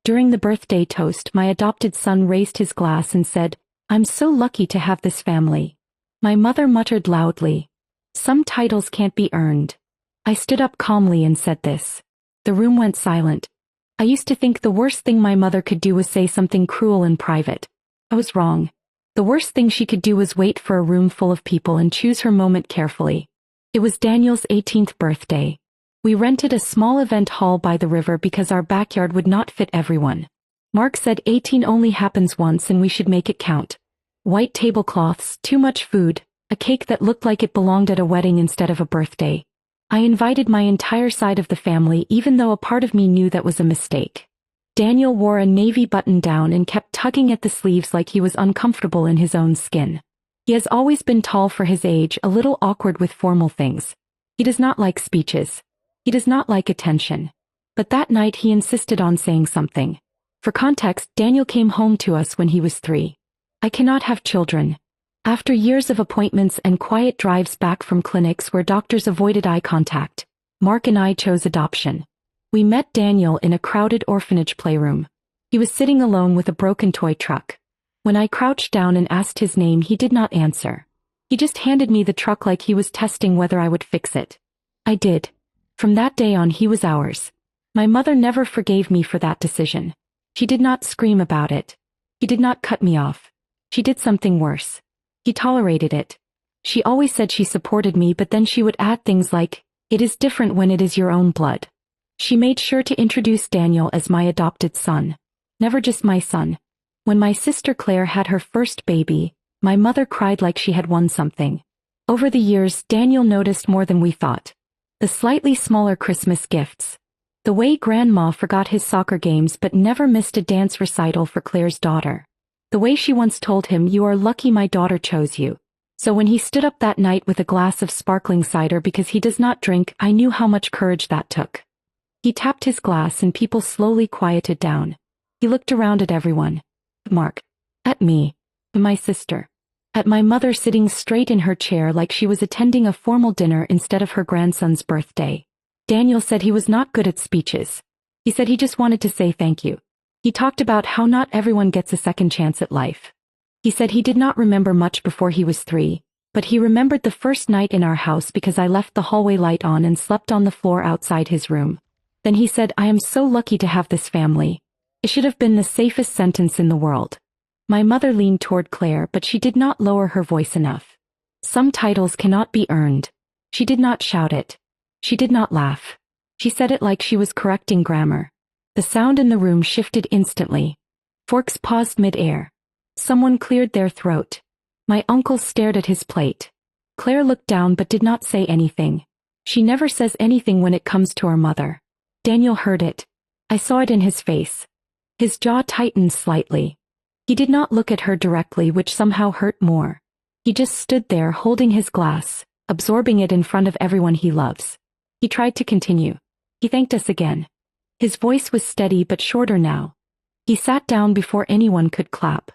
During the birthday toast, my adopted son raised his glass and said, "I'm so lucky to have this family." My mother muttered loudly, "Some titles can't be earned." I stood up calmly and said this. The room went silent. I used to think the worst thing my mother could do was say something cruel in private. I was wrong. The worst thing she could do was wait for a room full of people and choose her moment carefully. It was Daniel's 18th birthday. We rented a small event hall by the river because our backyard would not fit everyone. Mark said 18 only happens once and we should make it count. White tablecloths, too much food, a cake that looked like it belonged at a wedding instead of a birthday. I invited my entire side of the family even though a part of me knew that was a mistake. Daniel wore a navy button-down and kept tugging at the sleeves like he was uncomfortable in his own skin. He has always been tall for his age, a little awkward with formal things. He does not like speeches. He does not like attention. But that night he insisted on saying something. For context, Daniel came home to us when he was 3. I cannot have children. After years of appointments and quiet drives back from clinics where doctors avoided eye contact, Mark and I chose adoption. We met Daniel in a crowded orphanage playroom. He was sitting alone with a broken toy truck. When I crouched down and asked his name, he did not answer. He just handed me the truck like he was testing whether I would fix it. I did. From that day on, he was ours. My mother never forgave me for that decision. She did not scream about it. He did not cut me off. She did something worse. He tolerated it. She always said she supported me, but then she would add things like, "It is different when it is your own blood." She made sure to introduce Daniel as my adopted son. Never just my son. When my sister Claire had her first baby, my mother cried like she had won something. Over the years, Daniel noticed more than we thought. The slightly smaller Christmas gifts. The way Grandma forgot his soccer games but never missed a dance recital for Claire's daughter. The way she once told him, "You are lucky my daughter chose you." So when he stood up that night with a glass of sparkling cider because he does not drink, I knew how much courage that took. He tapped his glass and people slowly quieted down. He looked around at everyone. Mark. At me. At my sister. At my mother sitting straight in her chair like she was attending a formal dinner instead of her grandson's birthday. Daniel said he was not good at speeches. He said he just wanted to say thank you. He talked about how not everyone gets a second chance at life. He said he did not remember much before he was 3, but he remembered the first night in our house because I left the hallway light on and slept on the floor outside his room. Then he said, "I am so lucky to have this family." It should have been the safest sentence in the world. My mother leaned toward Claire, but she did not lower her voice enough. "Some titles cannot be earned." She did not shout it. She did not laugh. She said it like she was correcting grammar. The sound in the room shifted instantly. Forks paused mid-air. Someone cleared their throat. My uncle stared at his plate. Claire looked down but did not say anything. She never says anything when it comes to our mother. Daniel heard it. I saw it in his face. His jaw tightened slightly. He did not look at her directly, which somehow hurt more. He just stood there holding his glass, absorbing it in front of everyone he loves. He tried to continue. He thanked us again. His voice was steady but shorter now. He sat down before anyone could clap.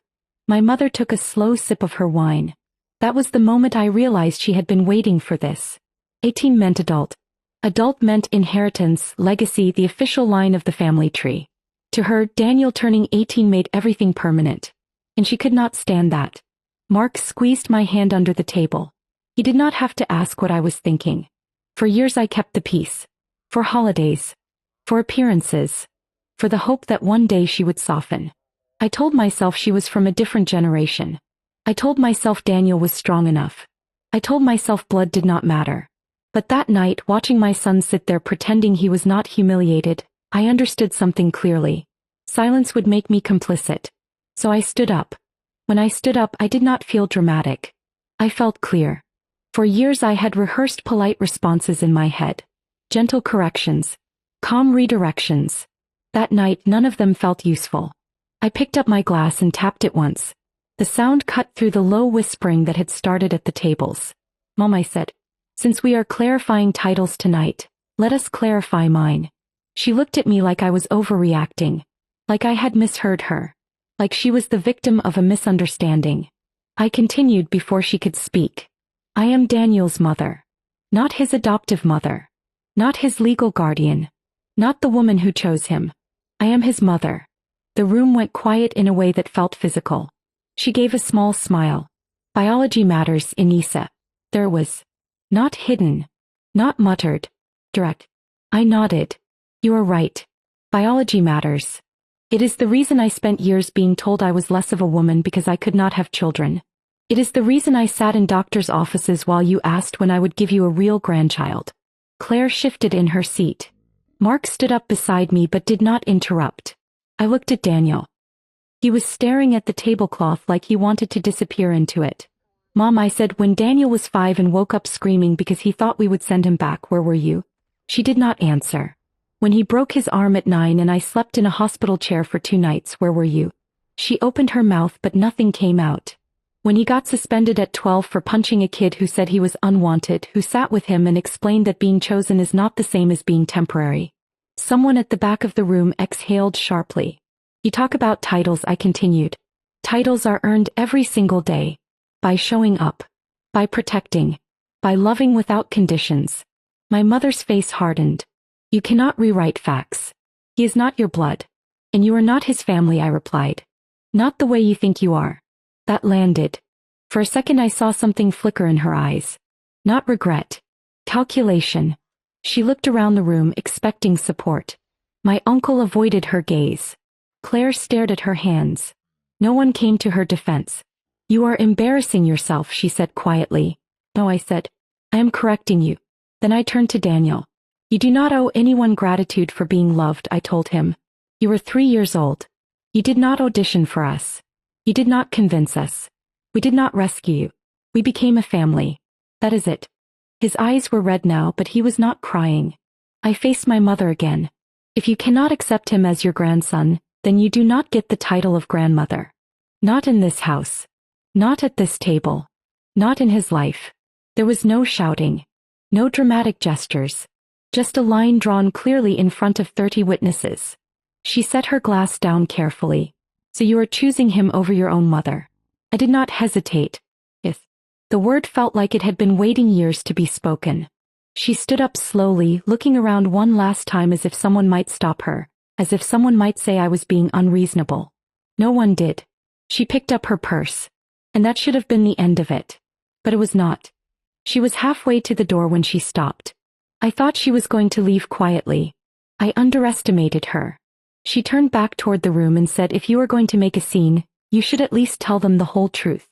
My mother took a slow sip of her wine. That was the moment I realized she had been waiting for this. 18 meant adult. Adult meant inheritance, legacy, the official line of the family tree. To her, Daniel turning 18 made everything permanent. And she could not stand that. Mark squeezed my hand under the table. He did not have to ask what I was thinking. For years I kept the peace. For holidays. For appearances. For the hope that one day she would soften. I told myself she was from a different generation. I told myself Daniel was strong enough. I told myself blood did not matter. But that night, watching my son sit there pretending he was not humiliated, I understood something clearly. Silence would make me complicit. So I stood up. When I stood up, I did not feel dramatic. I felt clear. For years I had rehearsed polite responses in my head. Gentle corrections. Calm redirections. That night, none of them felt useful. I picked up my glass and tapped it once. The sound cut through the low whispering that had started at the tables. "Mom," I said, "since we are clarifying titles tonight, let us clarify mine." She looked at me like I was overreacting. Like I had misheard her. Like she was the victim of a misunderstanding. I continued before she could speak. "I am Daniel's mother. Not his adoptive mother. Not his legal guardian. Not the woman who chose him. I am his mother. The room went quiet in a way that felt physical. She gave a small smile. Biology matters, Inisa. There was. Not hidden. Not muttered. Direct. I nodded. You are right. Biology matters. It is the reason I spent years being told I was less of a woman because I could not have children. It is the reason I sat in doctors' offices while you asked when I would give you a real grandchild. Claire shifted in her seat. Mark stood up beside me but did not interrupt. I looked at Daniel. He was staring at the tablecloth like he wanted to disappear into it. Mom, I said when Daniel was 5 and woke up screaming because he thought we would send him back, where were you? She did not answer. When he broke his arm at 9 and I slept in a hospital chair for 2 nights, where were you? She opened her mouth but nothing came out. When he got suspended at 12 for punching a kid who said he was unwanted, who sat with him and explained that being chosen is not the same as being temporary. Someone at the back of the room exhaled sharply. You talk about titles, I continued. Titles are earned every single day. By showing up. By protecting. By loving without conditions. My mother's face hardened. You cannot rewrite facts. He is not your blood. And you are not his family, I replied. Not the way you think you are. That landed. For a second I saw something flicker in her eyes. Not regret. Calculation. She looked around the room expecting support. My uncle avoided her gaze. Claire stared at her hands. No one came to her defense. You are embarrassing yourself, she said quietly. No, I said. I am correcting you. Then I turned to Daniel. You do not owe anyone gratitude for being loved, I told him. You were 3 years old. You did not audition for us. You did not convince us. We did not rescue you. We became a family. That is it. His eyes were red now, but he was not crying. I faced my mother again. If you cannot accept him as your grandson, then you do not get the title of grandmother. Not in this house. Not at this table. Not in his life. There was no shouting. No dramatic gestures. Just a line drawn clearly in front of 30 witnesses. She set her glass down carefully. So you are choosing him over your own mother. I did not hesitate. Yes. The word felt like it had been waiting years to be spoken. She stood up slowly, looking around one last time as if someone might stop her, as if someone might say I was being unreasonable. No one did. She picked up her purse. And that should have been the end of it. But it was not. She was halfway to the door when she stopped. I thought she was going to leave quietly. I underestimated her. She turned back toward the room and said, if you are going to make a scene, you should at least tell them the whole truth.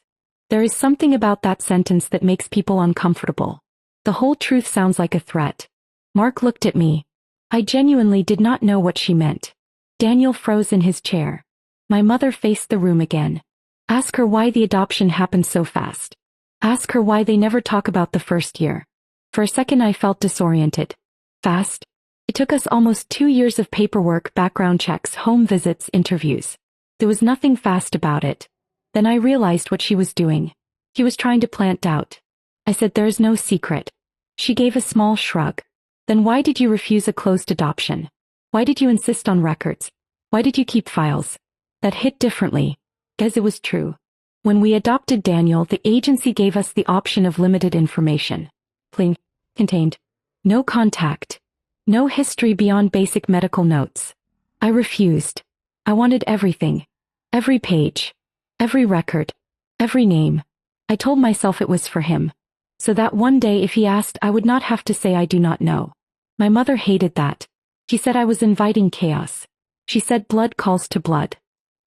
There is something about that sentence that makes people uncomfortable. The whole truth sounds like a threat. Mark looked at me. I genuinely did not know what she meant. Daniel froze in his chair. My mother faced the room again. Ask her why the adoption happened so fast. Ask her why they never talk about the first year. For a second I felt disoriented. Fast? It took us almost 2 years of paperwork, background checks, home visits, interviews. There was nothing fast about it. Then I realized what she was doing. She was trying to plant doubt. I said, there is no secret. She gave a small shrug. Then why did you refuse a closed adoption? Why did you insist on records? Why did you keep files? That hit differently. Because it was true. When we adopted Daniel, the agency gave us the option of limited information. Plain, contained. No contact. No history beyond basic medical notes. I refused. I wanted everything. Every page. Every record. Every name. I told myself it was for him. So that one day if he asked, I would not have to say I do not know. My mother hated that. She said I was inviting chaos. She said blood calls to blood.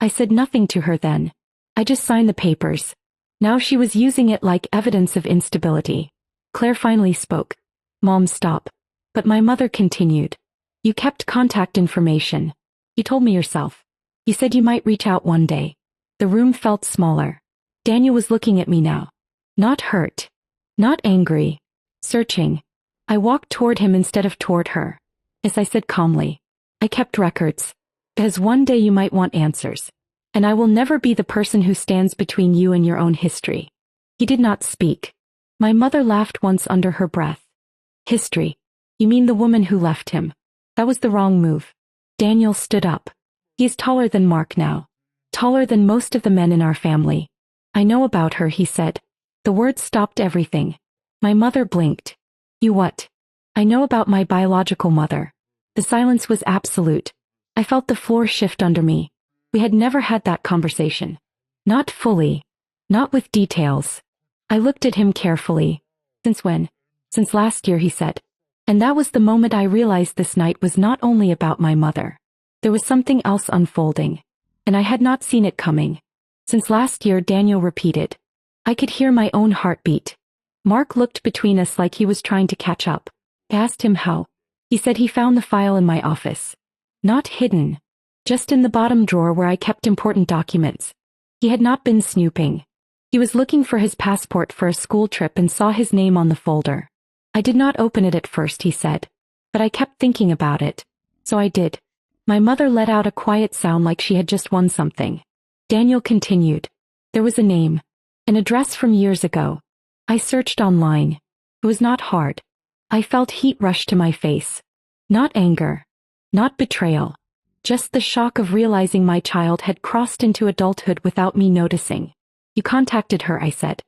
I said nothing to her then. I just signed the papers. Now she was using it like evidence of instability. Claire finally spoke. Mom, stop. But my mother continued. You kept contact information. You told me yourself. You said you might reach out one day. The room felt smaller. Daniel was looking at me now. Not hurt. Not angry. Searching. I walked toward him instead of toward her. As I said calmly. I kept records. Because one day you might want answers. And I will never be the person who stands between you and your own history. He did not speak. My mother laughed once under her breath. History. You mean the woman who left him? That was the wrong move. Daniel stood up. He is taller than Mark now. Taller than most of the men in our family. I know about her, he said. The words stopped everything. My mother blinked. You what? I know about my biological mother. The silence was absolute. I felt the floor shift under me. We had never had that conversation. Not fully. Not with details. I looked at him carefully. Since when? Since last year, he said. And that was the moment I realized this night was not only about my mother. There was something else unfolding. And I had not seen it coming. Since last year, Daniel repeated. I could hear my own heartbeat. Mark looked between us like he was trying to catch up. I asked him how. He said he found the file in my office. Not hidden. Just in the bottom drawer where I kept important documents. He had not been snooping. He was looking for his passport for a school trip and saw his name on the folder. I did not open it at first, he said. But I kept thinking about it. So I did. My mother let out a quiet sound like she had just won something. Daniel continued. There was a name. An address from years ago. I searched online. It was not hard. I felt heat rush to my face. Not anger. Not betrayal. Just the shock of realizing my child had crossed into adulthood without me noticing. You contacted her, I said.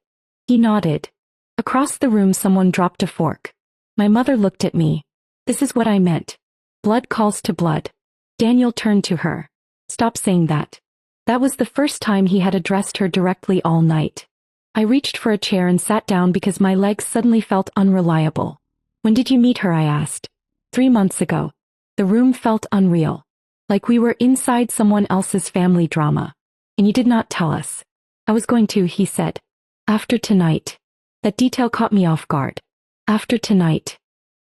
He nodded. Across the room someone dropped a fork. My mother looked at me. This is what I meant. Blood calls to blood. Daniel turned to her. Stop saying that. That was the first time he had addressed her directly all night. I reached for a chair and sat down because my legs suddenly felt unreliable. When did you meet her? I asked. 3 months ago. The room felt unreal. Like we were inside someone else's family drama. And you did not tell us. I was going to, he said. After tonight. That detail caught me off guard. After tonight.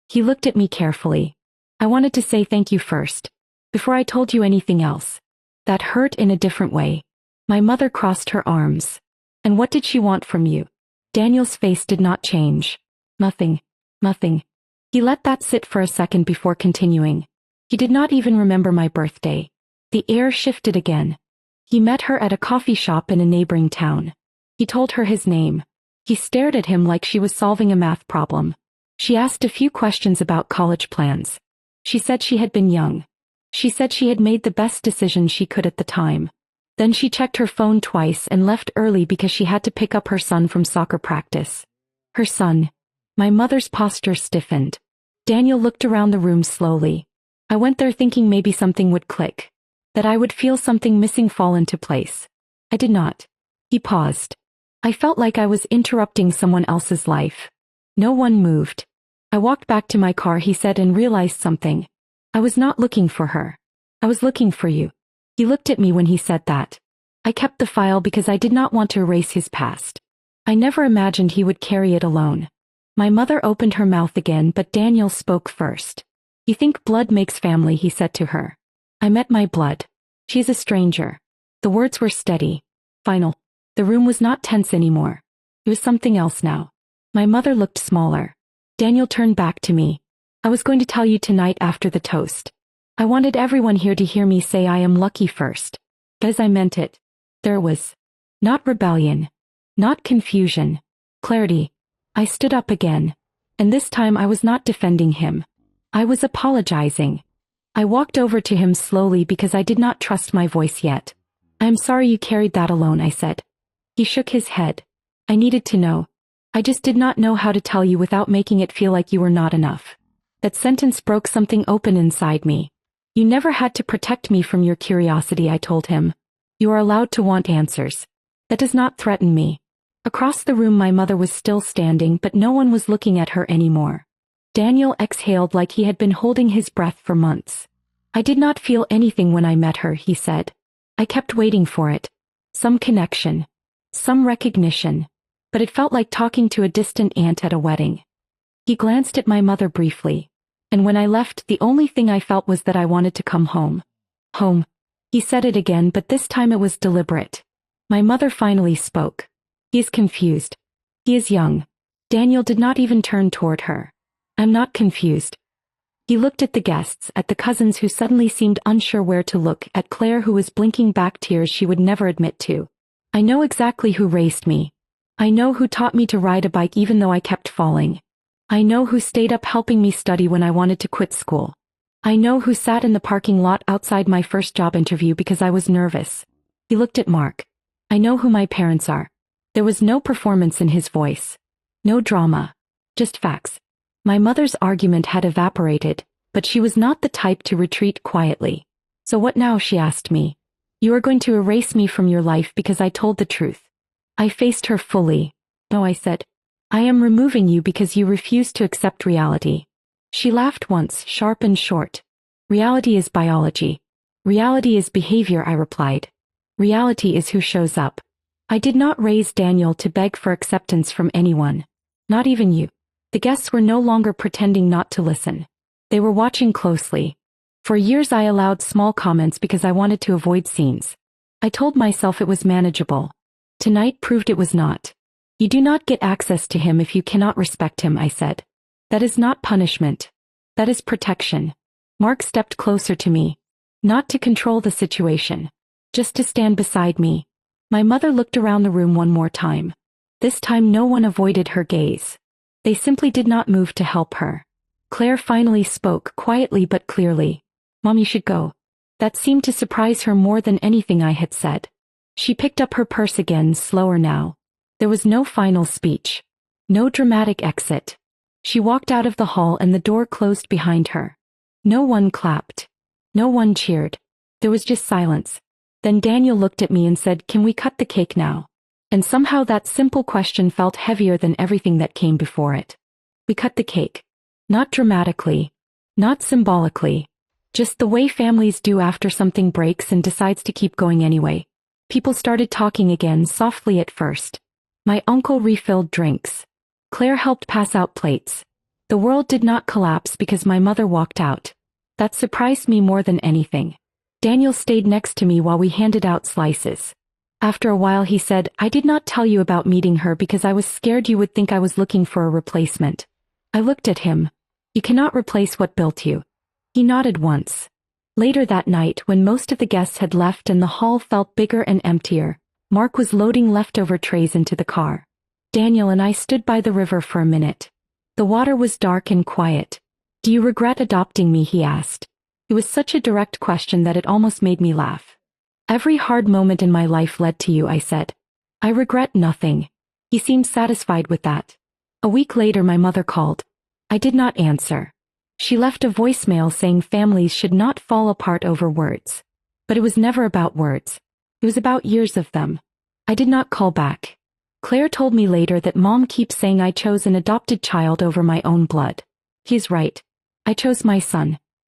He looked at me carefully. I wanted to say thank you first. Before I told you anything else. That hurt in a different way. My mother crossed her arms. And what did she want from you? Daniel's face did not change. Nothing. Nothing. He let that sit for a second before continuing. He did not even remember my birthday. The air shifted again. He met her at a coffee shop in a neighboring town. He told her his name. He stared at him like she was solving a math problem. She asked a few questions about college plans. She said she had been young. She said she had made the best decision she could at the time. Then she checked her phone twice and left early because she had to pick up her son from soccer practice. Her son. My mother's posture stiffened. Daniel looked around the room slowly. I went there thinking maybe something would click. That I would feel something missing fall into place. I did not. He paused. I felt like I was interrupting someone else's life. No one moved. I walked back to my car, he said, and realized something. I was not looking for her. I was looking for you. He looked at me when he said that. I kept the file because I did not want to erase his past. I never imagined he would carry it alone. My mother opened her mouth again, but Daniel spoke first. You think blood makes family, he said to her. I met my blood. She's a stranger. The words were steady. Final. The room was not tense anymore. It was something else now. My mother looked smaller. Daniel turned back to me. I was going to tell you tonight after the toast. I wanted everyone here to hear me say I am lucky first. As I meant it. There was not rebellion. Not confusion. Clarity. I stood up again. And this time I was not defending him. I was apologizing. I walked over to him slowly because I did not trust my voice yet. I am sorry you carried that alone, I said. He shook his head. I needed to know. I just did not know how to tell you without making it feel like you were not enough. That sentence broke something open inside me. You never had to protect me from your curiosity, I told him. You are allowed to want answers. That does not threaten me. Across the room my mother was still standing, but no one was looking at her anymore. Daniel exhaled like he had been holding his breath for months. I did not feel anything when I met her, he said. I kept waiting for it. Some connection. Some recognition. But it felt like talking to a distant aunt at a wedding. He glanced at my mother briefly. And when I left, the only thing I felt was that I wanted to come home. Home. He said it again, but this time it was deliberate. My mother finally spoke. He is confused. He is young. Daniel did not even turn toward her. I'm not confused. He looked at the guests, at the cousins who suddenly seemed unsure where to look, at Claire who was blinking back tears she would never admit to. I know exactly who raised me. I know who taught me to ride a bike even though I kept falling. I know who stayed up helping me study when I wanted to quit school. I know who sat in the parking lot outside my first job interview because I was nervous. He looked at Mark. I know who my parents are. There was no performance in his voice. No drama. Just facts. My mother's argument had evaporated, but she was not the type to retreat quietly. So what now, she asked me. You are going to erase me from your life because I told the truth. I faced her fully. No, I said. I am removing you because you refuse to accept reality. She laughed once, sharp and short. Reality is biology. Reality is behavior, I replied. Reality is who shows up. I did not raise Daniel to beg for acceptance from anyone. Not even you. The guests were no longer pretending not to listen. They were watching closely. For years I allowed small comments because I wanted to avoid scenes. I told myself it was manageable. Tonight proved it was not. You do not get access to him if you cannot respect him, I said. That is not punishment. That is protection. Mark stepped closer to me. Not to control the situation. Just to stand beside me. My mother looked around the room one more time. This time no one avoided her gaze. They simply did not move to help her. Claire finally spoke, quietly but clearly. Mom, you should go. That seemed to surprise her more than anything I had said. She picked up her purse again, slower now. There was no final speech. No dramatic exit. She walked out of the hall and the door closed behind her. No one clapped. No one cheered. There was just silence. Then Daniel looked at me and said, "Can we cut the cake now?" And somehow that simple question felt heavier than everything that came before it. We cut the cake. Not dramatically. Not symbolically. Just the way families do after something breaks and decides to keep going anyway. People started talking again, softly at first. My uncle refilled drinks. Claire helped pass out plates. The world did not collapse because my mother walked out. That surprised me more than anything. Daniel stayed next to me while we handed out slices. After a while he said, "I did not tell you about meeting her because I was scared you would think I was looking for a replacement." I looked at him. You cannot replace what built you. He nodded once. Later that night, when most of the guests had left and the hall felt bigger and emptier, Mark was loading leftover trays into the car. Daniel and I stood by the river for a minute. The water was dark and quiet. "Do you regret adopting me?" he asked. It was such a direct question that it almost made me laugh. "Every hard moment in my life led to you," I said. "I regret nothing." He seemed satisfied with that. A week later my mother called. I did not answer. She left a voicemail saying families should not fall apart over words. But it was never about words. It was about years of them. I did not call back. Claire told me later that Mom keeps saying I chose an adopted child over my own blood. He's right. I chose my son.